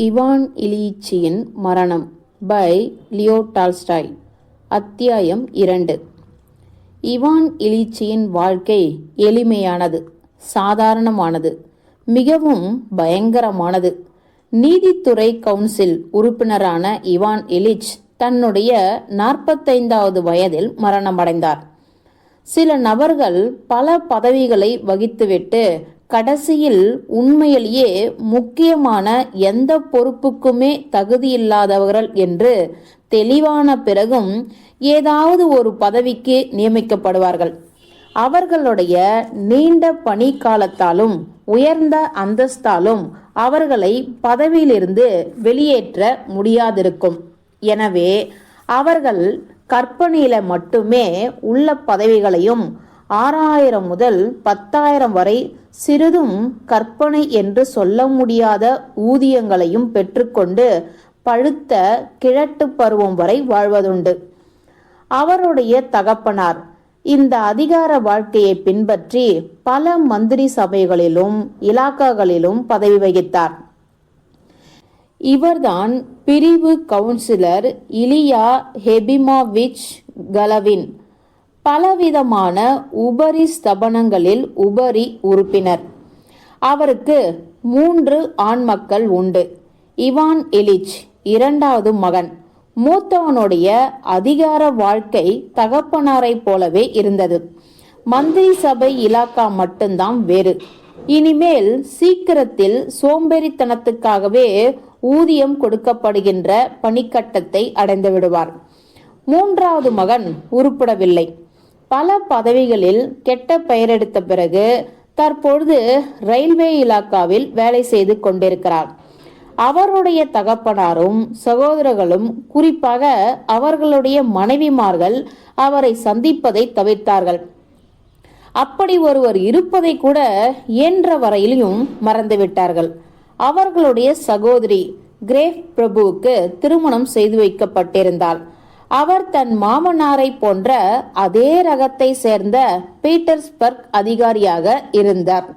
Ivan இலீச்சியின் மரணம் by Leo Tolstoy. அத்தியாயம் 2. Ivan இலீச்சியின் வாழ்க்கை எளிமையானது, சாதாரணமானது, மிகவும் பயங்கரமானது. நீதித்துறை கவுன்சில் உறுப்பினரான இவான் இலிச் தன்னுடைய 45வது வயதில் மரணமடைந்தார். சில நபர்கள் பல பதவிகளை வகித்துவிட்டு கடைசியில் உண்மையிலேயே முக்கியமான எந்த பொறுப்புக்குமே தகுதியில்லாதவர்கள் என்று தெளிவான பிறகும் ஏதாவது ஒரு பதவிக்கு நியமிக்கப்படுவார்கள். அவர்களுடைய நீண்ட பணி காலத்தாலும் உயர்ந்த அந்தஸ்தாலும் அவர்களை பதவியிலிருந்து வெளியேற்ற முடியாதிருக்கும். எனவே அவர்கள் கற்பனையில மட்டுமே உள்ள பதவிகளையும் 6000 முதல் 10,000 வரை சிறிதும் கற்பனை என்று சொல்ல முடியாத ஊதியங்களையும் பெற்றுக்கொண்டு பழுத்த கிழட்டு பருவம் வரை வாழ்வதுண்டு. அவருடைய தகப்பனார் இந்த அதிகார வாழ்க்கையை பின்பற்றி பல மந்திரி சபைகளிலும் இலாக்காக்களிலும் பதவி வகித்தார். இவர்தான் பிரிவு கவுன்சிலர் இலியா ஹெபிமாவிச் கலவின், பலவிதமான உபரி ஸ்தபனங்களில் உபரி உறுப்பினர். அவருக்கு 3 ஆண் மக்கள் உண்டு. இவான் இலிச் 2வது மகன். மூத்தவனுடைய அதிகார வாழ்க்கை தகப்பனாரை போலவே இருந்தது. மந்திரி சபை இலாக்கா மட்டும்தான் வேறு. இனிமேல் சீக்கிரத்தில் சோம்பேறித்தனத்துக்காகவே ஊதியம் கொடுக்கப்படுகின்ற பணிக்கட்டத்தை அடைந்து விடுவார். 3வது மகன் உருப்படவில்லை. பல பதவிகளில் கெட்ட பெயரெடுத்த பிறகு தற்பொழுது ரயில்வே இலாக்காவில் வேலை செய்து கொண்டிருக்கிறார். அவருடைய தகப்பனாரும் சகோதரர்களும், குறிப்பாக அவர்களுடைய மனைவிமார்கள் அவரை சந்திப்பதை தவிர்த்தார்கள். அப்படி ஒருவர் இருப்பதை கூட இயன்ற வரையிலும் மறந்துவிட்டார்கள். அவர்களுடைய சகோதரி கிரேஃப் பிரபுவுக்கு திருமணம் செய்து வைக்கப்பட்டிருந்தாள். அவர் தன் மாமனாரை போன்ற அதே ரகத்தை சேர்ந்த பீட்டர்ஸ்பர்க் அதிகாரியாக இருந்தார்.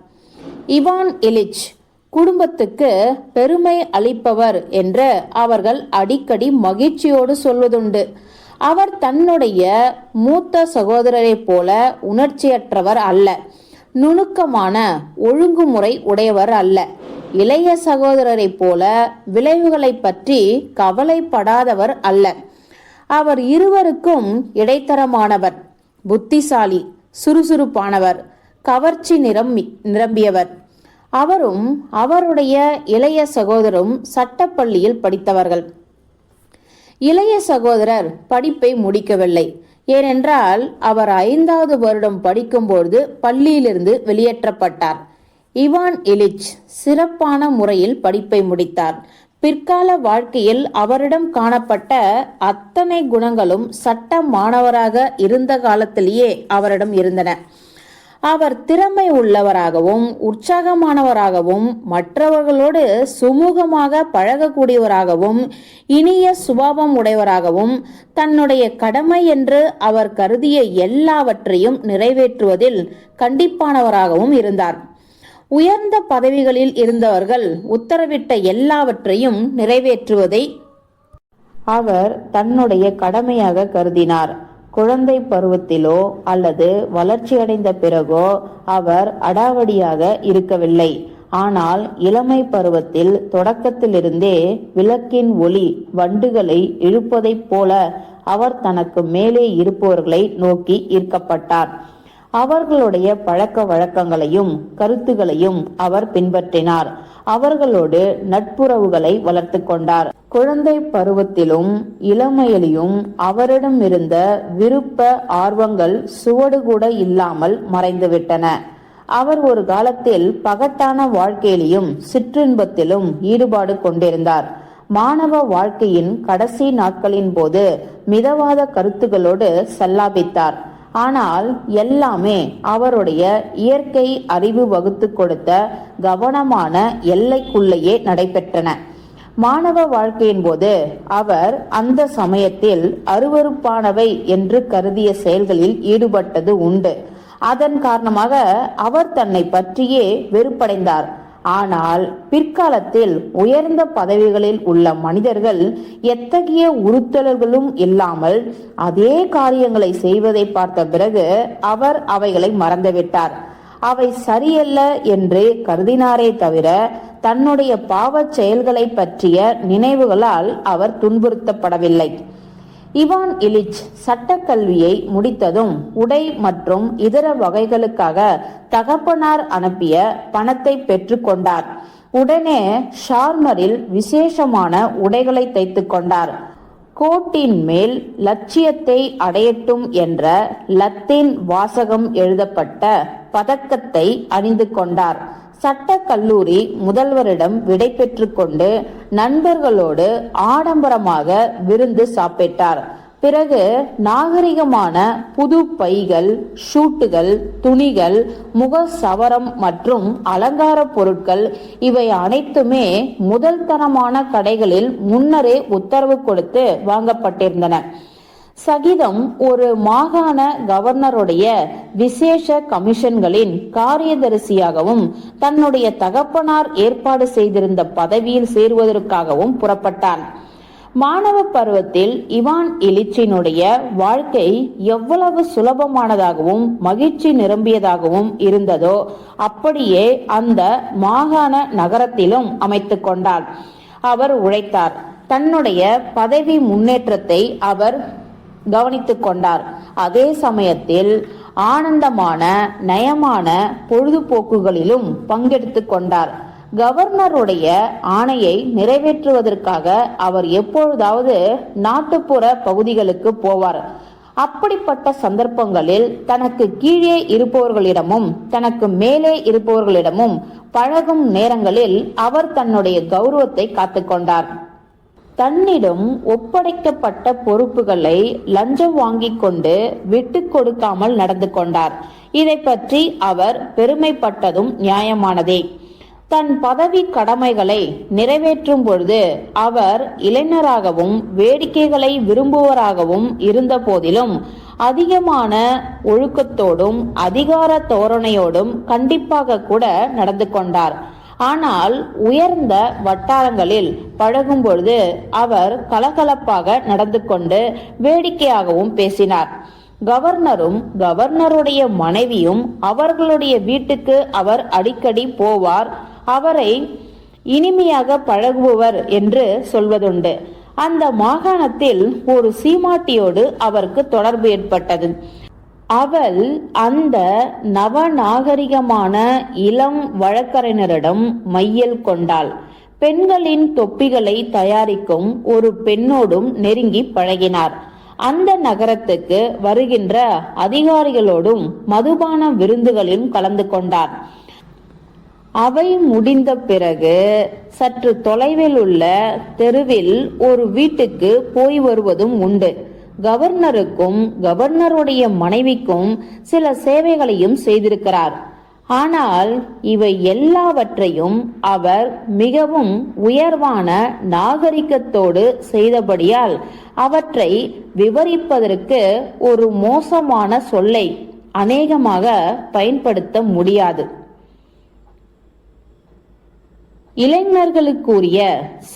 இவான் இலிச் குடும்பத்துக்கு பெருமை அளிப்பவர் என்று அவர்கள் அடிக்கடி மகிழ்ச்சியோடு சொல்வதுண்டு. அவர் தன்னுடைய மூத்த சகோதரரை போல உணர்ச்சியற்றவர் அல்ல, நுணுக்கமான ஒழுங்குமுறை உடையவர் அல்ல. இளைய சகோதரரை போல விளைவுகளை பற்றி கவலைப்படாதவர் அல்ல. அவர் இருவருக்கும் இடைத்தரமானவர், புத்திசாலி, சுறுசுறுப்பானவர், கவர்ச்சி நிரம்பியவர். அவரும் அவருடைய இளைய சகோதரரும் சட்டப்பள்ளியில் படித்தவர்கள். இளைய சகோதரர் படிப்பை முடிக்கவில்லை. ஏனென்றால் அவர் 5வது வருடம் படிக்கும்போது பள்ளியிலிருந்து வெளியேற்றப்பட்டார். இவான் இலிச் சிறப்பான முறையில் படிப்பை முடித்தார். பிற்கால வாழ்க்கையில் அவரிடம் காணப்பட்ட அத்தனை குணங்களும் சட்ட மாணவராக இருந்த காலத்திலேயே அவரிடம் இருந்தன. அவர் திறமை உள்ளவராகவும் உற்சாகமானவராகவும் மற்றவர்களோடு சுமூகமாக பழகக்கூடியவராகவும் இனிய சுபாவம் உடையவராகவும் தன்னுடைய கடமை என்று அவர் கருதிய எல்லாவற்றையும் நிறைவேற்றுவதில் கண்டிப்பானவராகவும் இருந்தார். உயர்ந்த பதவிகளில் இருந்தவர்கள் உத்தரவிட்ட எல்லாவற்றையும் நிறைவேற்றுவதை அவர் தன்னுடைய கடமையாக கருதினார். குழந்தை பருவத்திலோ அல்லது வளர்ச்சியடைந்த பிறகோ அவர் அடாவடியாக இருக்கவில்லை. ஆனால் இளமை பருவத்தில் தொடக்கத்திலிருந்தே விளக்கின் ஒளி வண்டுகளை இழுப்பதைப் போல அவர் தனக்கு மேலே இருப்பவர்களை நோக்கி ஈர்க்கப்பட்டார். அவர்களுடைய பழக்க வழக்கங்களையும் கருத்துகளையும் அவர் பின்பற்றினார். அவர்களோடு நட்புறவுகளை வளர்த்து கொண்டார். குழந்தை பருவத்திலும் இளமையிலும் அவரிடம் இருந்த விருப்ப ஆர்வங்கள் சுவடு கூட இல்லாமல் மறைந்துவிட்டன. அவர் ஒரு காலத்தில் பகட்டான வாழ்க்கையிலும் சிற்றின்பத்திலும் ஈடுபாடு கொண்டிருந்தார். மாணவ வாழ்க்கையின் கடைசி நாட்களின் போது மிதவாத கருத்துகளோடு சல்லாபித்தார். ஆனால் எல்லாமே அவருடைய இயற்கை அறிவு வகுத்து கொடுத்த கவனமான எல்லைக்குள்ளேயே நடைபெற்றன. மாணவ வாழ்க்கையின் போது அவர் அந்த சமயத்தில் அருவருப்பானவை என்று கருதிய செயல்களில் ஈடுபட்டது உண்டு. அதன் காரணமாக அவர் தன்னை பற்றியே வெறுப்படைந்தார். ஆனால் பிற்காலத்தில் உயர்ந்த பதவிகளில் உள்ள மனிதர்கள் எத்தகைய உறுத்தல்களும் இல்லாமல் அதே காரியங்களை செய்வதை பார்த்த பிறகு அவர் அவைகளை மறந்துவிட்டார். அவை சரியல்ல என்று கருதினாரே தவிர தன்னுடைய பாவச் செயல்களை பற்றிய நினைவுகளால் அவர் துன்புறுத்தப்படவில்லை. இவான் இலிச் சட்டக்கல்வியை முடித்ததும் உடை மற்றும் இதர வகைகளுக்காக தகப்பனார் அனுப்பிய பணத்தை பெற்று கொண்டார். உடனே ஷார்மரில் விசேஷமான உடைகளை தைத்து கொண்டார். கோட்டின் மேல் லட்சியத்தை அடையட்டும் என்ற லத்தீன் வாசகம் எழுதப்பட்ட பதக்கத்தை அணிந்து கொண்டார். சட்ட கல்லூரி முதல்வரிடம் விடை பெற்று கொண்டு நண்பர்களோடு ஆடம்பரமாக விருந்து சாப்பிட்டார். பிறகு நாகரிகமான புது பைகள், ஷூட்டுகள், துணிகள், முக சவரம் மற்றும் அலங்கார பொருட்கள் இவை அனைத்துமே முதல் தரமான கடைகளில் முன்னரே உத்தரவு கொடுத்து வாங்கப்பட்டிருந்தன. சகிதம் ஒரு மாகாண கவர்னருடைய விசேஷ கமிஷன்களின் காரியதரிசியாகவும் தன்னுடைய தகப்பனார் ஏற்பாடு செய்திருந்த பதவியில் சேருவதற்காகவும் புறப்பட்டான். மாணவ பருவத்தில் இவான் இலிச்சினுடைய வாழ்க்கை எவ்வளவு சுலபமானதாகவும் மகிழ்ச்சி நிரம்பியதாகவும் இருந்ததோ அப்படியே அந்த மாகாண நகரத்திலும் அமைத்து கொண்டார். அவர் உழைத்தார். தன்னுடைய பதவி முன்னேற்றத்தை அவர் கவனித்துக் கொண்டார். அதே சமயத்தில் ஆனந்தமான நயமான பொழுதுபோக்குகளிலும் பங்கெடுத்து கொண்டார். கவர்னருடைய ஆணையை நிறைவேற்றுவதற்காக அவர் எப்பொழுதாவது நாட்டுப்புற பகுதிகளுக்கு போவார். அப்படிப்பட்ட சந்தர்ப்பங்களில் தனக்கு கீழே இருப்பவர்களிடமும் தனக்கு மேலே இருப்பவர்களிடமும் பழகும் நேரங்களில் அவர் தன்னுடைய கௌரவத்தை காத்துக்கொண்டார். தன்னிடம் ஒப்படைக்கப்பட்ட பொறுப்புகளை லஞ்சம் வாங்கிக் கொண்டு விட்டு கொடுக்காமல் நடந்து கொண்டார். இதை பற்றி அவர் பெருமைப்பட்டதும் நியாயமானதே. தன் பதவி கடமைகளை நிறைவேற்றும் பொழுது அவர் இளைஞராகவும் வேடிக்கைகளை விரும்புவராகவும் இருந்த போதிலும் அதிகமான ஒழுக்கத்தோடும் அதிகார தோரணையோடும் கண்டிப்பாக கூட நடந்து கொண்டார். ஆனால் உயர்ந்த வட்டாரங்களில் பழகும் பொழுது அவர் கலகலப்பாக நடந்து கொண்டு வேடிக்கையாகவும் பேசினார். கவர்னரும் கவர்னருடைய மனைவியும் அவர்களுடைய வீட்டுக்கு அவர் அடிக்கடி போவார். அவரை இனிமையாக பழகுபவர் என்று சொல்வதுண்டு. அந்த மாகாணத்தில் ஒரு சீமாட்டியோடு அவருக்கு தொடர்பு ஏற்பட்டது. அவள் அந்த நவநாகரிகமான இளம் வழக்கறிஞரிடம் மையல் கொண்டாள். பெண்களின் தொப்பிகளை தயாரிக்கும் ஒரு பெண்ணோடும் நெருங்கி பழகினார். அந்த நகரத்துக்கு வருகின்ற அதிகாரிகளோடும் மதுபான விருந்துகளிலும் கலந்து கொண்டார். அவை முடிந்த பிறகு சற்று தொலைவில் உள்ள தெருவில் ஒரு வீட்டுக்கு போய் வருவதும் உண்டு. கவர்னருக்கும் கவர்னருடைய மனைவிக்கும் சில சேவைகளையும் செய்திருக்கிறார். ஆனால் இவை எல்லாவற்றையும் அவர் மிகவும் உயர்வான நாகரிகத்தோடு செய்தபடியால் அவற்றை விவரிப்பதற்கு ஒரு மோசமான சொல்லை அநேகமாக பயன்படுத்த முடியாது. இளைஞர்களுக்குரிய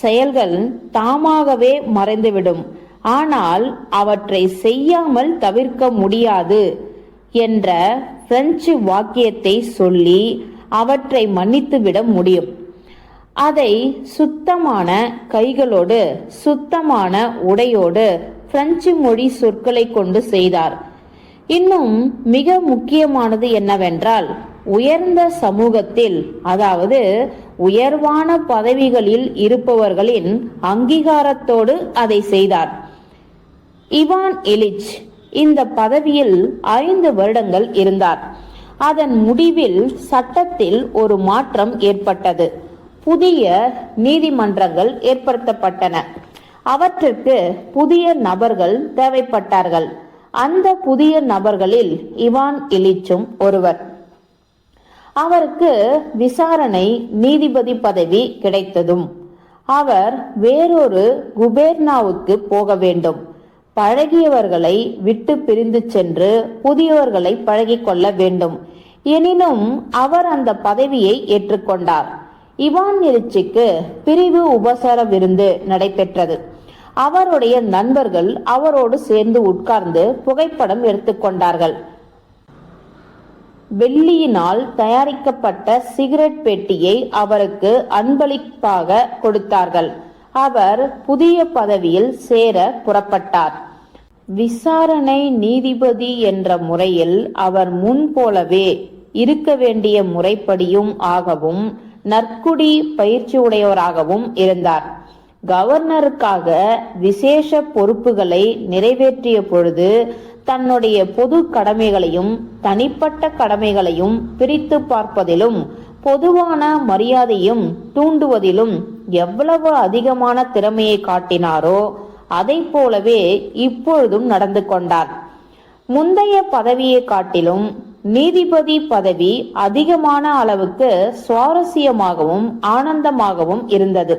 செயல்கள் தாமாகவே மறைந்துவிடும். ஆனால் அவற்றை செய்யாமல் தவிர்க்க முடியாது என்ற பிரெஞ்சு வாக்கியத்தை சொல்லி அவற்றை மன்னித்துவிட முடியும். அதை சுத்தமான கைகளோடு சுத்தமான உடையோடு பிரெஞ்சு மொழி சொற்களை கொண்டு செய்தார். இன்னும் மிக முக்கியமானது என்னவென்றால் உயர்ந்த சமூகத்தில், அதாவது உயர்வான பதவிகளில் இருப்பவர்களின் அங்கீகாரத்தோடு அதை செய்தார். இவான் இலிச் இந்த பதவியில் 5 வருடங்கள் இருந்தார். அதன் முடிவில் சட்டத்தில் ஒரு மாற்றம் ஏற்பட்டது. புதிய நீதிமன்றங்கள் ஏற்படுத்தப்பட்டன. அவற்றிற்கு புதிய நபர்கள் தேவைப்பட்டார்கள். அந்த புதிய நபர்களில் இவான் இலிச்சும் ஒருவர். அவருக்கு விசாரணை நீதிபதி பதவி கிடைத்ததும் அவர் வேறொரு குபேர்னாவுக்கு போக வேண்டும். பழகியவர்களை விட்டு பிரிந்து சென்று புதியவர்களை பழகிக் கொள்ள வேண்டும். எனினும் அவர் அந்த பதவியை ஏற்றுக்கொண்டார். இவான் இலிச்சுக்கு பிரிவு உபசார விருந்து நடைபெற்றது. அவருடைய நண்பர்கள் அவரோடு சேர்ந்து உட்கார்ந்து புகைப்படம் எடுத்துக்கொண்டார்கள். வெள்ளியினால் தயாரிக்கப்பட்ட சிகரெட் பெட்டியை அவருக்கு அன்பளிப்பாக கொடுத்தார்கள். அவர் புதிய பதவியில் சேர புறப்பட்டார். விசாரணை நீதிபதி என்ற முறையில் அவர் முன் போலவே இருக்க வேண்டிய முறைப்படியும் ஆகவும் நற்குடி பயிற்சி உடையவராகவும் இருந்தார். கவர்னருக்காக விசேஷ பொறுப்புகளை நிறைவேற்றிய பொழுது தன்னுடைய பொது கடமைகளையும் தனிப்பட்ட கடமைகளையும் பிரித்து பார்ப்பதிலும் பொதுவான மரியாதையும் தூண்டுவதிலும் எவ்வளவு அதிகமான திறமையை காட்டினாரோ அதை போலவே இப்பொழுதும் நடந்து கொண்டார். முந்தைய பதவியை காட்டிலும் நீதிபதி பதவி அதிகமான அளவுக்கு சுவாரஸ்யமாகவும் ஆனந்தமாகவும் இருந்தது.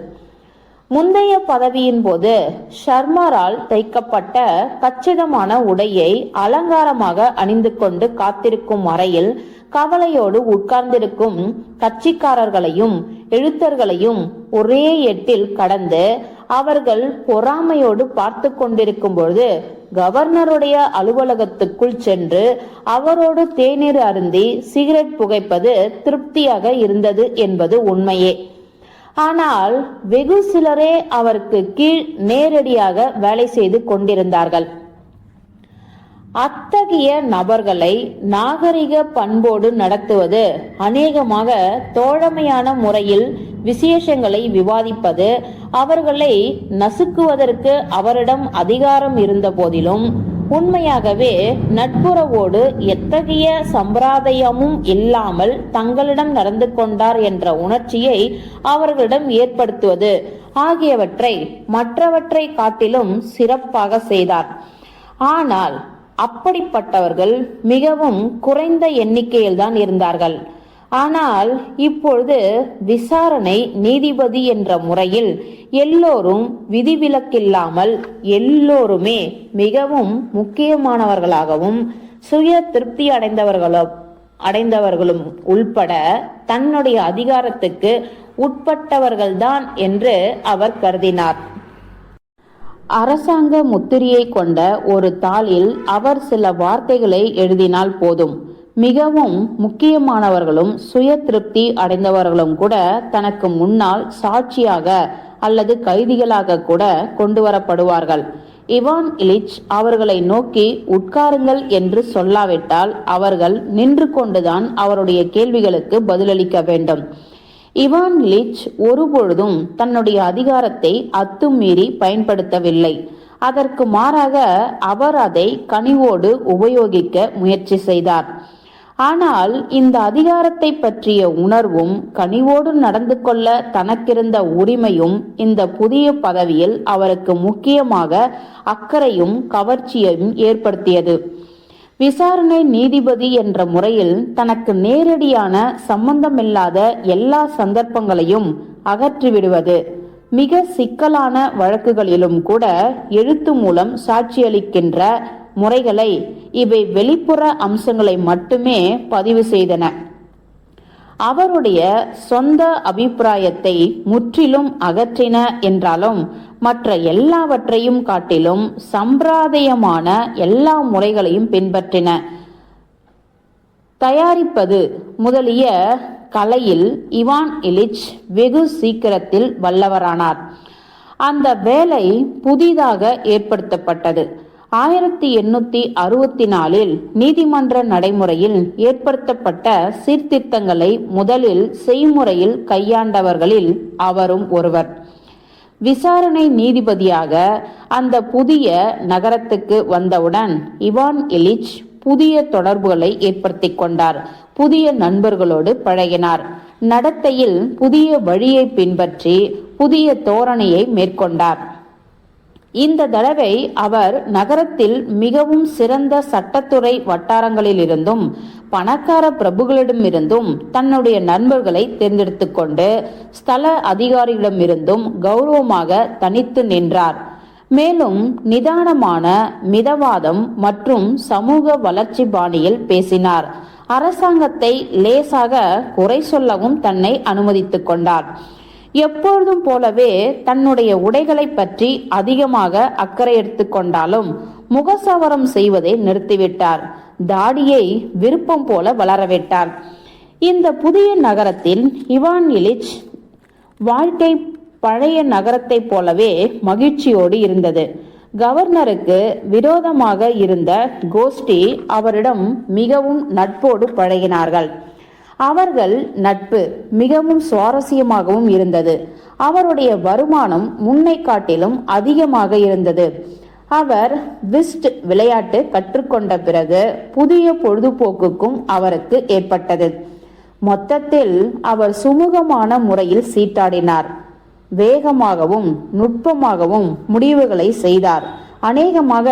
முந்தைய பதவியின் போது ஷர்மரால் தைக்கப்பட்ட கச்சிதமான உடையை அலங்காரமாக அணிந்து கொண்டு காத்திருக்கும் அறையில் கவலையோடு உட்கார்ந்திருக்கும் கட்சிக்காரர்களையும் எழுத்தர்களையும் ஒரே எட்டில் கடந்து அவர்கள் பொறாமையோடு பார்த்து கொண்டிருக்கும் பொழுது கவர்னருடைய அலுவலகத்துக்குள் சென்று அவரோடு தேநீர் அருந்தி சிகரெட் புகைப்பது திருப்தியாக இருந்தது என்பது உண்மையே. ஆனால் வெகு சிலரே அவருக்கு கீழ் நேரடியாக வேலை செய்து கொண்டிருந்தார்கள். அத்தகைய நபர்களை நாகரிக பண்போடு நடத்துவது, அநேகமாக தோழமையான முறையில் விசேஷங்களை விவாதிப்பது, அவர்களை நசுக்குவதற்கு அவரிடம் அதிகாரம் இருந்த போதிலும் உண்மையாகவே நட்புறவோடு எத்தகைய சம்பிரதாயமும் இல்லாமல் தங்களிடம் நடந்து கொண்டார் என்ற உணர்ச்சியை அவர்களிடம் ஏற்படுத்துவது ஆகியவற்றை மற்றவற்றை காட்டிலும் சிறப்பாக செய்தார். ஆனால் அப்படிப்பட்டவர்கள் மிகவும் குறைந்த எண்ணிக்கையில்தான் இருந்தார்கள். ஆனால் இப்பொழுது விசாரணை நீதிபதி என்ற முறையில் எல்லோரும் விதிவிலக்கில்லாமல் எல்லோருமே மிகவும் முக்கியமானவர்களாகவும் சுய திருப்தி அடைந்தவர்களும் உள்பட தன்னுடைய அதிகாரத்துக்கு உட்பட்டவர்கள்தான் என்று அவர் கருதினார். அரசாங்க முத்திரையை கொண்ட ஒரு தாளில் அவர் சில வார்த்தைகளை எழுதினால் போதும். மிகவும் முக்கியமானவர்களும் சுய திருப்தி அடைந்தவர்களும் கூட தனக்கு முன்னால் சாட்சியாக அல்லது கைதிகளாக கூட கொண்டு வரப்படுவார்கள். இவான் இலிச் அவர்களை நோக்கி உட்காருங்கள் என்று சொல்லாவிட்டால் அவர்கள் நின்று கொண்டுதான் அவருடைய கேள்விகளுக்கு பதிலளிக்க வேண்டும். இவான் இலிச் ஒருபொழுதும் தன்னுடைய அதிகாரத்தை அத்துமீறி பயன்படுத்தவில்லை. அதற்கு மாறாக அவர் அதை கனிவோடு உபயோகிக்க முயற்சி செய்தார். ஆனால் இந்த அதிகாரத்தை பற்றிய உணர்வும் கனிவோடு நடந்து கொள்ள தனக்கிருந்த உரிமையும் இந்த புதிய பதவியில் அவருக்கு முக்கியமாக அக்கறையும் கவர்ச்சியையும் ஏற்படுத்தியது. விசாரணை நீதிபதி என்ற முறையில் தனக்கு நேரடியான சம்பந்தமில்லாத எல்லா சந்தர்ப்பங்களையும் அகற்றிவிடுவது, மிக சிக்கலான வழக்குகளிலும் கூட எழுத்து மூலம் சாட்சியளிக்கின்ற முறைகளை இவை வெளிப்புற அம்சங்களை மட்டுமே பதிவு செய்தன. அவருடைய சொந்த அபிப்பிராயத்தை முற்றிலும் அகற்றின என்றாலும் மற்ற எல்லாவற்றையும் காட்டிலும் சம்பிரதாயமான எல்லா முறைகளையும் பின்பற்றின. தயாரிப்பது முதலிய கலையில் இவான் இலிச் வெகு சீக்கிரத்தில் வல்லவரானார். அந்த வேலை புதிதாக ஏற்படுத்தப்பட்டது. 1864 நீதிமன்ற நடைமுறையில் ஏற்படுத்தப்பட்ட சீர்திருத்தங்களை முதலில் செய்முறையில் கையாண்டவர்களில் அவரும் ஒருவர். விசாரணை நீதிபதியாக அந்த புதிய நகரத்துக்கு வந்தவுடன் இவான் இலிச் புதிய தொடர்புகளை ஏற்படுத்தி கொண்டார். புதிய நண்பர்களோடு பழகினார். நடத்தையில் புதிய வழியை பின்பற்றி புதிய தோரணையை மேற்கொண்டார். இந்த தடவை அவர் நகரத்தில் மிகவும் சிறந்த சட்டத்துறை வட்டாரங்களிலிருந்தும் பணக்கார பிரபுகளிடமிருந்தும் தன்னுடைய நண்பர்களை தேர்ந்தெடுத்து கொண்டு ஸ்தல அதிகாரிகளிடமிருந்தும் கௌரவமாக தனித்து நின்றார். மேலும் நிதானமான மிதவாதம் மற்றும் சமூக வளர்ச்சி பாணியில் பேசினார். அரசாங்கத்தை லேசாக குறை சொல்லவும் தன்னை அனுமதித்துக் கொண்டார். எப்பொழுதும் போலவே தன்னுடைய உடைகளை பற்றி அதிகமாக அக்கறை எடுத்துக்கொண்டாலும் முகசவரம் செய்வதை நிறுத்திவிட்டார். தாடியை விருப்பம் போல வளரவிட்டார். இந்த புதிய நகரத்தில் இவான் இலிச் வாழ்க்கை பழைய நகரத்தைப் போலவே மகிழ்ச்சியோடு இருந்தது. கவர்னருக்கு விரோதமாக இருந்த கோஷ்டி அவரிடம் மிகவும் நட்போடு பழகினார்கள். அவர்கள் நட்பு மிகவும் சுவாரஸ்யமாகவும் இருந்தது. அவருடைய வருமானம் முன்னை காட்டிலும் அதிகமாக இருந்தது. அவர் விஸ்ட் விளையாட்டு கற்றுக்கொண்ட பிறகு புதிய பொழுதுபோக்குக்கும் அவருக்கு ஏற்பட்டது. மொத்தத்தில் அவர் சுமூகமான முறையில் சீட்டாடினார். வேகமாகவும் நுட்பமாகவும் முடிவுகளை செய்தார். அநேகமாக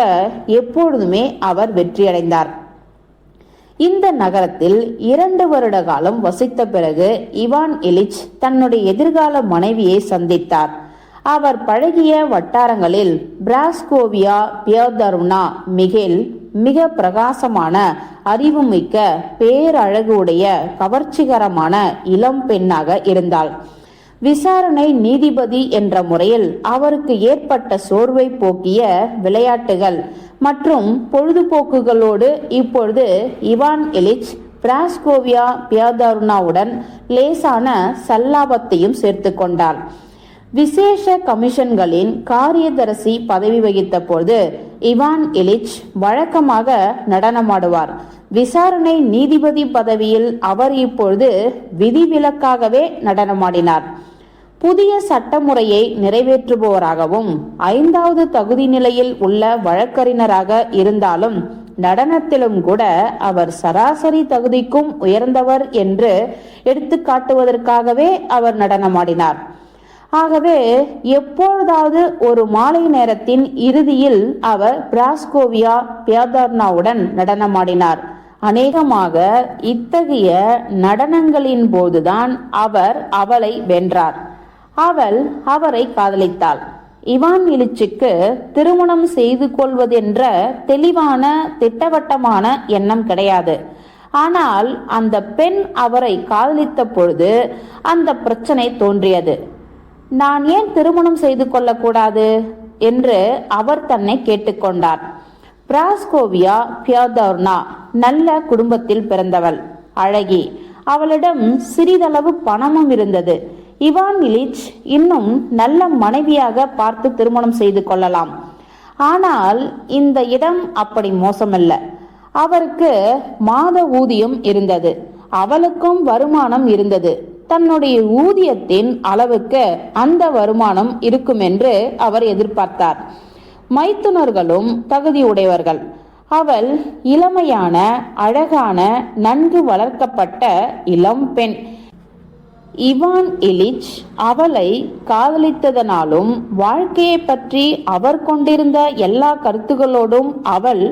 எப்பொழுதுமே அவர் வெற்றியடைந்தார். இந்த நகரத்தில் 2 வருட காலம் வசித்த பிறகு இவான் இலிச் தன்னுடைய எதிர்கால மனைவியை சந்தித்தார். அவர் பழகிய வட்டாரங்களில் பிராஸ்கோவியா பியோதருனா மிகேல் மிக பிரகாசமான, அறிவுமிக்க, பேரழகு உடைய, கவர்ச்சிகரமான இளம் பெண்ணாக இருந்தாள். விசாரணை நீதிபதி என்ற முறையில் அவருக்கு ஏற்பட்ட சோர்வை போக்கிய விளையாட்டுகள் மற்றும் பொழுதுபோக்குகளோடு இப்பொழுது இவான் இலிச் பிராஸ்கோவியா பியோதருனாவுடன் லேசான சல்லாபத்தையும் சேர்த்து கொண்டார். விசேஷ கமிஷன்களின் காரியதரிசி பதவி வகித்த போது இவான் இலிச் வழக்கமாக நடனமாடுவார். விசாரணை நீதிபதி பதவியில் அவர் இப்பொழுது விதிவிலக்காகவே நடனமாடினார். புதிய சட்டமுறையை நிறைவேற்றுபவராகவும் 5வது தகுதி நிலையில் உள்ள வழக்கறிஞராக இருந்தாலும் நடனத்திலும் கூட அவர் சராசரி தகுதிக்கும் உயர்ந்தவர் என்று எடுத்துக்காட்டுவதற்காகவே அவர் நடனமாடினார். ஆகவே எப்பொழுதாவது ஒரு மாலை நேரத்தின் இறுதியில் அவர் பிராஸ்கோவியா பியோதருனாவுடன் நடனமாடினார். அநேகமாக இத்தகைய நடனங்களின் போதுதான் அவர் அவளை வென்றார். அவள் அவரை காதலித்தாள். இவான் இலிச்சுக்கு திருமணம் செய்து கொள்வதென்ற தெளிவான திட்டவட்டமான எண்ணம் கிடையாது. ஆனால் அந்த பெண் அவரை காதலித்த பொழுது அந்த பிரச்சனை தோன்றியது. நான் ஏன் திருமணம் செய்து கொள்ளக்கூடாது என்று அவர் தன்னை கேட்டுக்கொண்டார். பிராஸ்கோவியா பியோதருனா நல்ல குடும்பத்தில் பிறந்தவள், அழகி. அவளிடம் சிறிதளவு பணமும் இருந்தது. இவான் இலிச் இன்னும் நல்ல மனைவியாக பார்த்து திருமணம் செய்து கொள்ளலாம். ஆனால் இந்த இடம் அப்படி மோசமல்ல. அவருக்கு மாத ஊதியம் இருந்தது. அவளுக்கும் வருமானம் இருந்தது. தன்னுடைய ஊதியத்தின் அளவுக்கு அந்த வருமானம் இருக்கும் என்று அவர் எதிர்பார்த்தார். மைத்துனர்களும் தகுதியுடையவர்கள். அவள் இளமையான, அழகான, நன்கு வளர்க்கப்பட்ட இளம் பெண். இவான் இலிச் அவளை காதலித்ததனாலும் வாழ்க்கையை பற்றி அவர் கொண்டிருந்த எல்லா கருத்துகளோடும் அவள்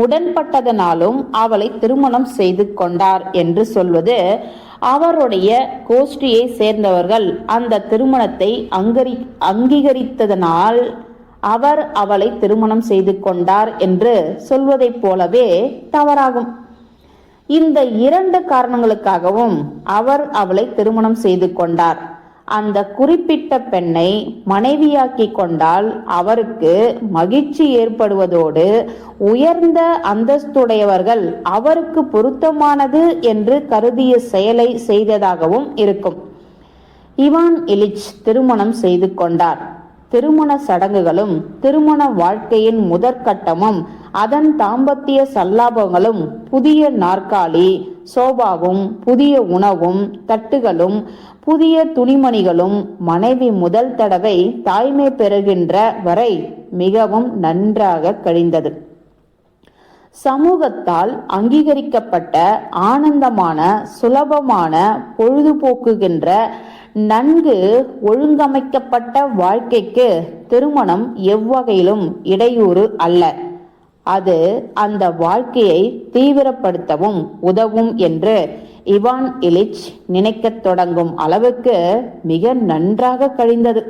உடன்பட்டதனாலும் அவளை திருமணம் செய்து கொண்டார் என்று சொல்வது அவருடைய கோஷ்டியை சேர்ந்தவர்கள் அந்த திருமணத்தை அங்கீகரித்ததனால் அவர் அவளை திருமணம் செய்து கொண்டார் என்று சொல்வதைப் போலவே தவறாகும். இந்த 2 காரணங்களுக்காகவும் அவர் அவளை திருமணம் செய்து கொண்டார். அந்த குறிப்பிட்ட பெண்ணை மனைவியாக்கி கொண்டால் அவருக்கு மகிழ்ச்சி ஏற்படுவதோடு உயர்ந்த அந்தஸ்துடையவர்கள் அவருக்கு பொருத்தமானது என்று கருதிய செயலை செய்ததாகவும் இருக்கும். இவான் இலிச் திருமணம் செய்து கொண்டார். திருமண சடங்குகளும் திருமண வாழ்க்கையின் முதற்கட்டமும் அதன் தாம்பத்திய சல்லாபங்களும், புதிய நாற்காலி சோபாவும், புதிய உணவும் தட்டுகளும், புதிய துணிமணிகளும் மனைவி முதல் தடவை தாய்மை பெறுகின்ற வரை மிகவும் நன்றாக கழிந்தது. சமூகத்தால் அங்கீகரிக்கப்பட்ட ஆனந்தமான, சுலபமான, பொழுதுபோக்குகின்ற, நன்கு ஒழுங்கமைக்கப்பட்ட வாழ்க்கைக்கு திருமணம் எவ்வகையிலும் இடையூறு அல்ல. அது அந்த வாழ்க்கையை தீவிரப்படுத்தவும் உதவும் என்று இவான் இலிச் நினைக்கத் தொடங்கும் அளவுக்கு மிக நன்றாக கழிந்தது.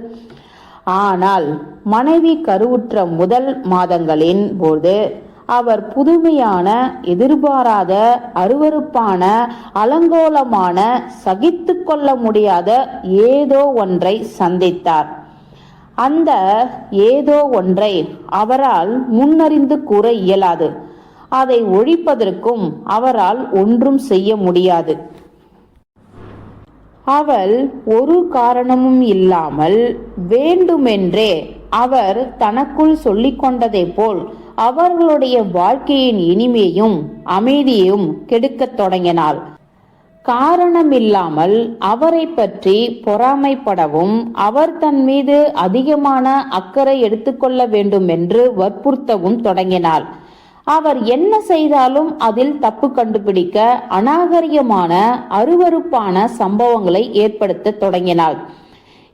ஆனால் மனைவி கருவுற்ற முதல் மாதங்களின் போது அவர் புதுமையான, எதிர்பாராத, அருவருப்பான, அலங்கோலமான, சகித்து கொள்ள முடியாத ஏதோ ஒன்றை சந்தித்தார். அந்த ஏதோ ஒன்றை அவரால் முன்னறிந்து கூற இயலாது. அதை ஒழிப்பதற்கும் அவரால் ஒன்றும் செய்ய முடியாது. அவள் ஒரு காரணமும் இல்லாமல் வேண்டுமென்றே அவர் தனக்குள் சொல்லிக் கொண்டதை போல் அவர்களுடைய வாழ்க்கையின் இனிமையும் அமைதியையும் கெடுக்கத் தொடங்கினாள். காரணமில்லாமல் அவரை பற்றி பொறாமைப்படவும், அவர் தன் மீது அதிகமான அக்கறை எடுத்துக்கொள்ள வேண்டும் என்று வற்புறுத்தவும் தொடங்கினாள். அவர் என்ன செய்தாலும் அதில் தப்பு கண்டுபிடிக்க அநாகரிகமான, அருவருப்பான சம்பவங்களை ஏற்படுத்த தொடங்கினாள்.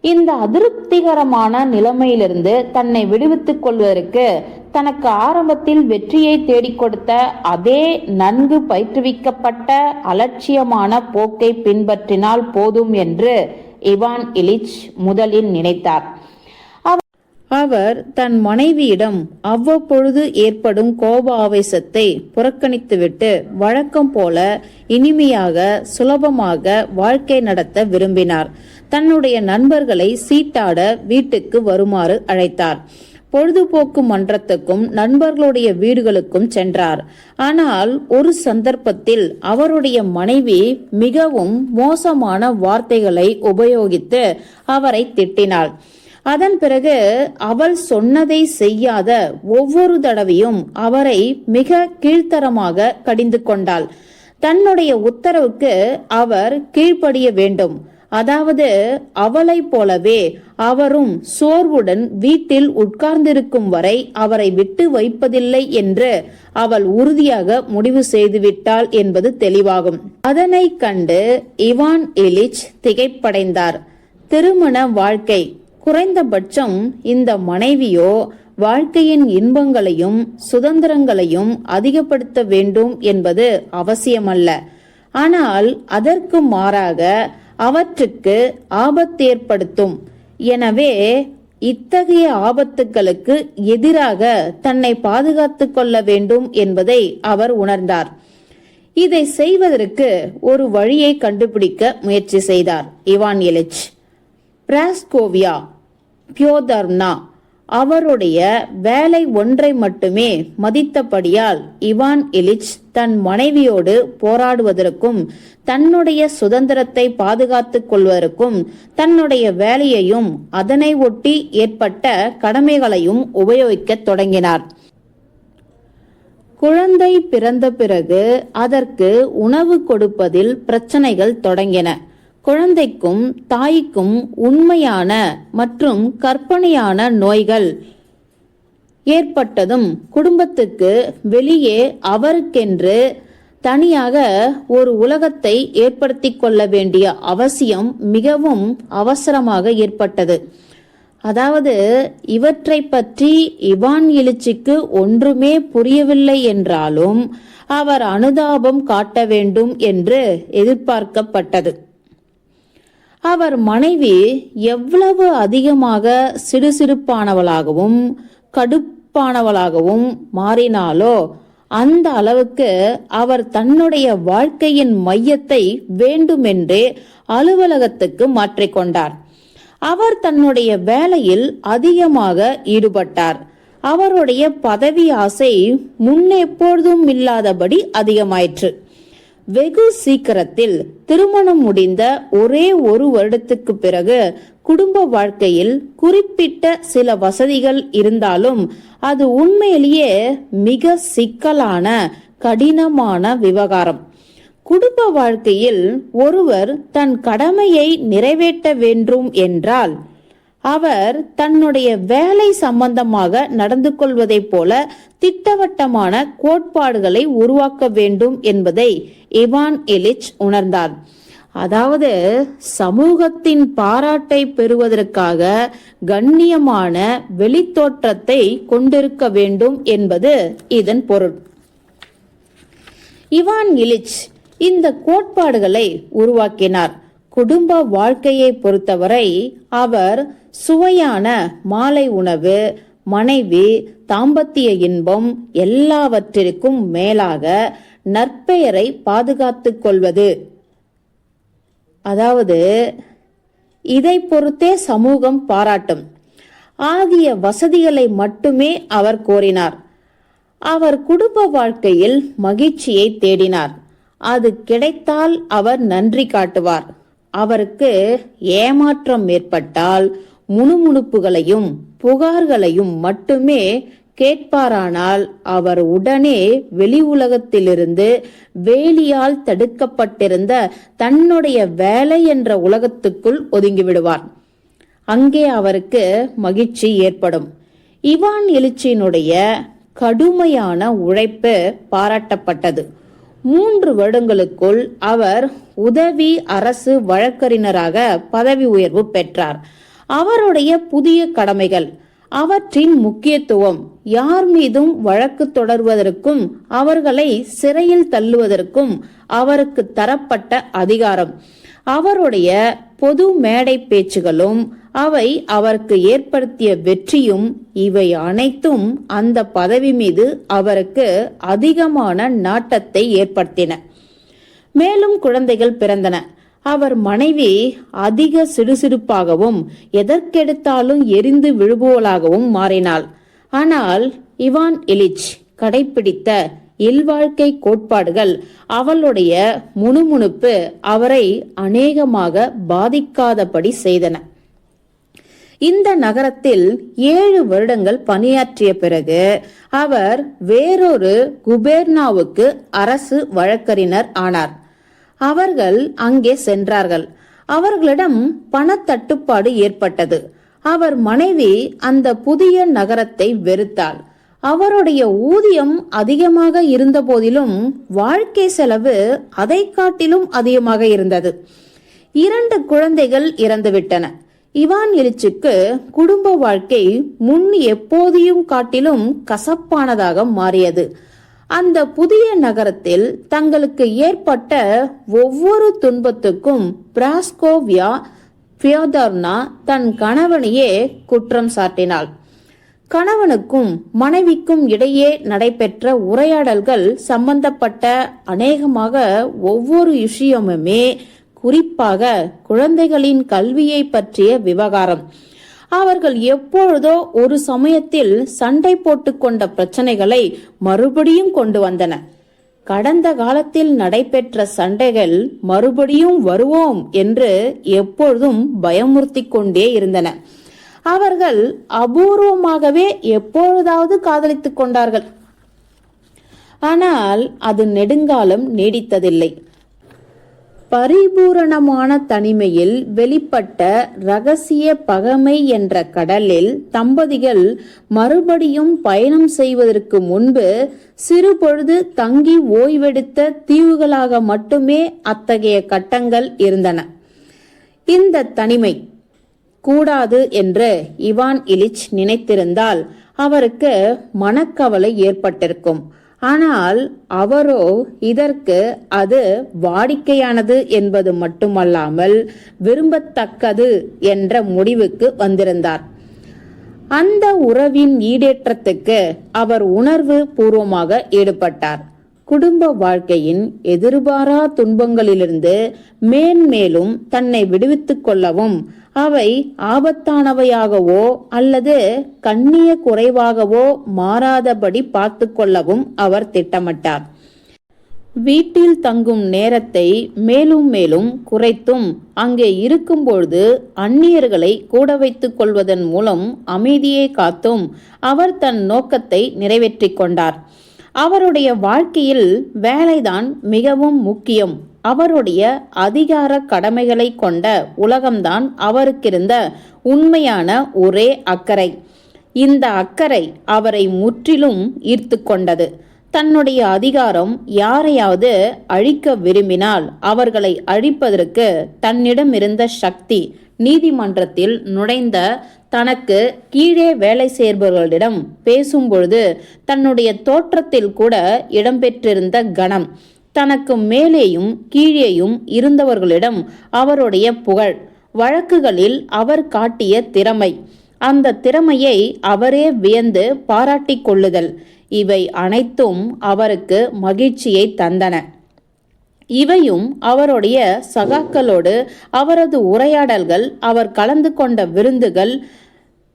இந்த அதிருப்திகரமான நிலைமையிலிருந்து தன்னை விடுவித்துக் கொள்வதற்கு தனக்கு ஆரம்பத்தில் வெற்றியை தேடிக் கொடுத்த அதே நன்கு பயிற்றுவிக்கப்பட்ட அலட்சியமான போக்கை பின்பற்றினால் போதும் என்று இவான் இலிச் முதலில் நினைத்தார். அவர் தன் மனைவியிடம் அவ்வப்பொழுது ஏற்படும் கோப ஆவேசத்தை புறக்கணித்துவிட்டு வழக்கம் போல இனிமையாக, சுலபமாக வாழ்க்கை நடத்த விரும்பினார். தன்னுடைய நண்பர்களை சீட்டாட வீட்டுக்கு வருமாறு அழைத்தார். பொழுதுபோக்கு மன்றத்துக்கும் நண்பர்களுடைய வீடுகளுக்கும் சென்றார். ஆனால் ஒரு சந்தர்ப்பத்தில் அவருடைய மனைவி மிகவும் மோசமான வார்த்தைகளை உபயோகித்து அவரை திட்டினாள். அதன் பிறகு அவள் சொன்னதை செய்யாத ஒவ்வொரு தடவையும் அவரை மிக கீழ்த்தரமாக கடிந்து கொண்டாள். தன்னுடைய உத்தரவுக்கு அவர் கீழ்ப்படிய வேண்டும். அதாவது அவளை போலவே அவரும் சோர்வுடன் வீட்டில் உட்கார்ந்திருக்கும் வரை அவரை விட்டு வைப்பதில்லை என்று அவள் உறுதியாக முடிவு செய்துவிட்டாள் என்பது தெளிவாகும். அதனை கண்டு இவான் இலிச் திகைப்படைந்தார். திருமண வாழ்க்கை, குறைந்தபட்சம் இந்த மனைவியோ வாழ்க்கையின் இன்பங்களையும் சுதந்திரங்களையும் அதிகப்படுத்த வேண்டும் என்பது அவசியமல்ல. ஆனால் அதற்கு மாறாக அவற்றுக்கு ஆபத்தேற்படுத்தும். எனவே இத்தகைய ஆபத்துகளுக்கு எதிராக தன்னை பாதுகாத்துக் கொள்ள வேண்டும் என்பதை அவர் உணர்ந்தார். இதை செய்வதற்கு ஒரு வழியை கண்டுபிடிக்க முயற்சி செய்தார் இவான் இலிச். பிராஸ்கோவியா பியோதர்னா அவருடைய வேலை ஒன்றை மட்டுமே மதித்தபடியால் இவான் இலிச் தன் மனைவியோடு போராடுவதற்கும் தன்னுடைய சுதந்திரத்தை பாதுகாத்துக் கொள்வதற்கும் தன்னுடைய வேலையையும் அதனை ஒட்டி ஏற்பட்ட கடமைகளையும் உபயோகிக்க தொடங்கினார். குழந்தை பிறந்த பிறகு அதற்கு உணவு கொடுப்பதில் பிரச்சனைகள் தொடங்கின. குழந்தைக்கும் தாய்க்கும் உண்மையான மற்றும் கற்பனையான நோய்கள் ஏற்பட்டதும் குடும்பத்துக்கு வெளியே அவருக்கென்று தனியாக ஒரு உலகத்தை ஏற்படுத்தி கொள்ள வேண்டிய அவசியம் மிகவும் அவசரமாக ஏற்பட்டது. அதாவது இவற்றை பற்றி இவான் இலிச்சுக்கு ஒன்றுமே புரியவில்லை என்றாலும் அவர் அனுதாபம் காட்ட வேண்டும் என்று எதிர்பார்க்கப்பட்டது. அவர் மனைவி எவ்வளவு அதிகமாக சிடுசிடுப்பானவளாகவும் கடுப்பானவளாகவும் மாறினாலோ அந்த அளவுக்கு அவர் தன்னுடைய வாழ்க்கையின் மையத்தை வேண்டுமென்றே அலுவலகத்துக்கு மாற்றிக்கொண்டார். அவர் தன்னுடைய வேலையில் அதிகமாக ஈடுபட்டார். அவருடைய பதவி ஆசை முன்னெப்பொழுதும் இல்லாதபடி அதிகமாயிற்று. வெகு சீக்கிரத்தில் திருமணம் முடிந்த ஒரே ஒரு வருடத்துக்கு பிறகு குடும்ப வாழ்க்கையில் குறிப்பிட்ட சில வசதிகள் இருந்தாலும் அது உண்மையிலேயே மிக சிக்கலான, கடினமான விவகாரம். குடும்ப வாழ்க்கையில் ஒருவர் தன் கடமையை நிறைவேற்ற வேண்டும் என்றால் அவர் தன்னுடைய வேலை சம்பந்தமாக நடந்து கொள்வதைப் போல திட்டவட்டமான கோட்பாடுகளை உருவாக்க வேண்டும் என்பதை இவான் இலிச் உணர்ந்தார். அதாவது சமூகத்தின் பாராட்டை பெறுவதற்காக கண்ணியமான வெளித்தோற்றத்தை கொண்டிருக்க வேண்டும் என்பது இதன் பொருள். இவான் இலிச் இந்த கோட்பாடுகளை உருவாக்கினார். குடும்ப வாழ்க்கையை பொறுத்தவரை அவர் சுவையான மாலை உணவு, மனைவி, தாம்பத்திய இன்பம் எல்லாவற்றிற்கும் மேலாக நற்பெயரை பாதுகாத்துக் கொள்வது. அதாவது இதை பொறுத்தே சமூகம் பாராட்டும் ஆகிய வசதிகளை மட்டுமே அவர் கோரினார். அவர் குடும்ப வாழ்க்கையில் மகிழ்ச்சியை தேடினார். அது கிடைத்தால் அவர் நன்றி காட்டுவார். அவருக்கு ஏமாற்றம் ஏற்பட்டால் முணுமுணுப்புகளையும் புகார்களையும் மட்டுமே கேட்பாரானால் அவர் உடனே வெளி உலகத்திலிருந்து வேலியால் தடுக்கப்பட்டிருந்த தன்னுடைய வேலை என்ற உலகத்துக்குள் ஒதுங்கிவிடுவார். அங்கே அவருக்கு மகிழ்ச்சி ஏற்படும். இவான் எலிச்சியினுடைய கடுமையான உழைப்பு பாராட்டப்பட்டது. 3 வருடங்களுக்குள் அவர் உதவி அரசு வழக்கறிஞராக பதவி உயர்வு பெற்றார். அவருடைய புதிய கடமைகள், அவற்றின் முக்கியத்துவம், யார் மீதும் வழக்கு தொடர்வதற்கும் அவர்களை சிறையில் தள்ளுவதற்கும் அவருக்கு தரப்பட்ட அதிகாரம், அவருடைய பொது மேடை பேச்சுகளும் அவை அவருக்கு ஏற்படுத்திய வெற்றியும், இவை அனைத்தும் அந்த பதவி மீது அவருக்கு அதிகமான நாட்டத்தை ஏற்படுத்தின. மேலும் குழந்தைகள் பிறந்தன. அவர் மனைவி அதிக சிடுசிடுப்பாகவும் எதற்கெடுத்தாலும் எரிந்து விழுபவளாகவும் மாறினாள். ஆனால் இவான் இலிச் கடைபிடித்த இல்வாழ்க்கை கோட்பாடுகள், அவளுடைய முணுமுணுப்பு அவரை அநேகமாக பாதிக்காதபடி செய்தன. இந்த நகரத்தில் 7 வருடங்கள் பணியாற்றிய பிறகு அவர் வேறொரு குபேர்னாவுக்கு அரசு வழக்கறிஞர் ஆனார். அவர்கள் அங்கே சென்றார்கள். அவர்களிடம் பணத்தட்டுப்பாடு ஏற்பட்டது. அவர் மனைவி அந்த புதிய நகரத்தை வெறுத்தாள். அவருடைய ஊதியம் அதிகமாக இருந்த போதிலும் வாழ்க்கை செலவு அதை காட்டிலும் அதிகமாக இருந்தது. 2 குழந்தைகள் இறந்துவிட்டன. இவான் எலிச்சுக்கு குடும்ப வாழ்க்கை முன் எப்போதையும் காட்டிலும் கசப்பானதாக மாறியது. அந்த புதிய நகரத்தில் தங்களுக்கு ஏற்பட்ட ஒவ்வொரு துன்பத்துக்கும் பிராஸ்கோவியா ஃபியோதோர்னா தன் கணவனையே குற்றம் சாட்டினாள். கணவனுக்கும் மனைவிக்கும் இடையே நடைபெற்ற உரையாடல்கள் சம்பந்தப்பட்ட அநேகமாக ஒவ்வொரு விஷயமுமே, குறிப்பாக குழந்தைகளின் கல்வியை பற்றிய விவகாரம். அவர்கள் எப்பொழுதோ ஒரு சமயத்தில் சண்டை போட்டுக்கொண்ட பிரச்சனைகளை மறுபடியும் கொண்டு வந்தன. கடந்த காலத்தில் நடைபெற்ற சண்டைகள் மறுபடியும் வருவோம் என்று எப்பொழுதும் பயமுறுத்தி கொண்டே இருந்தன. அவர்கள் அபூர்வமாகவே எப்பொழுதாவது காதலித்துக் கொண்டார்கள். ஆனால் அது நெடுங்காலம் நீடித்ததில்லை. பரிபூரணமான தனிமையில் வெளிப்பட்ட இரகசிய பகைமை என்ற கடலில் தம்பதிகள் மறுபடியும் பயணம் செய்வதற்கு முன்பு சிறு பொழுது தங்கி ஓய்வெடுத்த தீவுகளாக மட்டுமே அத்தகைய கட்டங்கள் இருந்தன. இந்த தனிமை கூடாது என்று இவான் இலிச் நினைத்திருந்தால் அவருக்கு மனக்கவலை ஏற்பட்டிருக்கும். ஆனால் அவரோ இதற்கு அது வாடிக்கையானது என்பது மட்டுமல்லாமல் விரும்பத்தக்கது என்ற முடிவுக்கு வந்திருந்தார். அந்த உறவின் ஈடேற்றத்துக்கு அவர் உணர்வு பூர்வமாக ஈடுபட்டார். குடும்ப வாழ்க்கையின் எதிர்பாரா துன்பங்களிலிருந்து மேன்மேலும் தன்னை விடுவித்துக் கொள்ளவும், அவை ஆபத்தானவையாகவோ அல்லது கண்ணிய குறைவாகவோ மாறாதபடி பார்த்து கொள்ளவும் அவர் திட்டமிட்டார். வீட்டில் தங்கும் நேரத்தை மேலும் மேலும் குறைத்தும் அங்கே இருக்கும்பொழுது அந்நியர்களை கூட வைத்துக் கொள்வதன் மூலம் அமைதியை காத்தும் அவர் தன் நோக்கத்தை நிறைவேற்றிக் கொண்டார். அவருடைய வாழ்க்கையில் வேலைதான் மிகவும் முக்கியம். அவருடைய அதிகார கடமைகளை கொண்ட உலகம்தான் அவருக்கிருந்த உண்மையான ஒரே அக்கறை. இந்த அக்கறை அவரை முற்றிலும் ஈர்த்து கொண்டது. தன்னுடைய அதிகாரம் யாரையாவது அழிக்க விரும்பினால் அவர்களை அழிப்பதற்கு தன்னிடம் இருந்த சக்தி, நீதிமன்றத்தில் நுழைந்த தனக்கு கீழே வேலை செய்பவர்களிடம் பேசும்பொழுது தன்னுடைய தோற்றத்தில் கூட இடம்பெற்றிருந்த கணம், தனக்கு மேலேயும் கீழேயும் இருந்தவர்களிடம் அவருடைய புகழ், வழக்குகளில் அவர் காட்டிய திறமை, அந்த திறமையை அவரே வியந்து பாராட்டிக் கொள்ளுதல், இவை அனைத்தும் அவருக்கு மகிழ்ச்சியை தந்தன. இவையும் அவருடைய சகாக்களோடு அவரது உரையாடல்கள், அவர் கலந்து கொண்ட விருந்துகள்,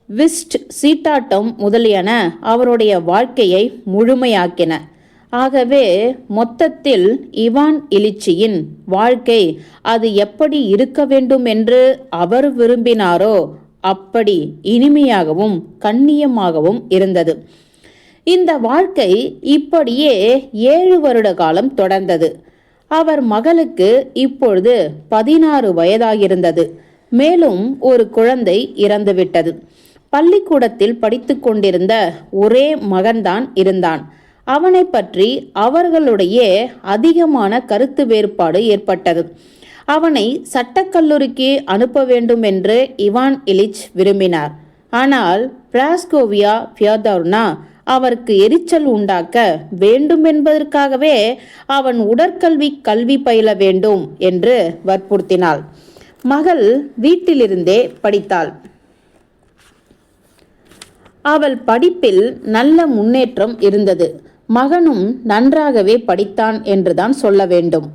விஸ்ட், சீட்டாட்டம் முதலியன அவருடைய வாழ்க்கையை முழுமையாக்கின. ஆகவே மொத்தத்தில் இவான் இலிச்சியின் வாழ்க்கை அது எப்படி இருக்க வேண்டும் என்று அவர் விரும்பினாரோ அப்படி இனிமையாகவும் கண்ணியமாகவும் இருந்தது. இந்த வாழ்க்கை இப்படியே 7 வருட காலம் தொடர்ந்தது. அவர் மகளுக்கு இப்பொழுது 16 வயதாகிருந்தது. மேலும் ஒரு குழந்தை இறந்துவிட்டது. பள்ளிக்கூடத்தில் படித்து கொண்டிருந்த ஒரே மகன்தான் இருந்தான். அவனை பற்றி அவர்களுடைய அதிகமான கருத்து வேறுபாடு ஏற்பட்டது. அவனை சட்டக்கல்லூரிக்கு அனுப்ப வேண்டும் என்று இவான் இலிச் விரும்பினார். ஆனால் பிராஸ்கோவியா ஃபியோதோர்னா அவருக்கு எரிச்சல் உண்டாக்க வேண்டும் என்பதற்காகவே அவன் கல்வி பயில வேண்டும் என்று வற்புறுத்தினாள். மகள் வீட்டிலிருந்தே படித்தாள். அவள் படிப்பில் நல்ல முன்னேற்றம் இருந்தது. மகனும் நன்றாகவே படித்தான் என்றுதான் சொல்ல வேண்டும்.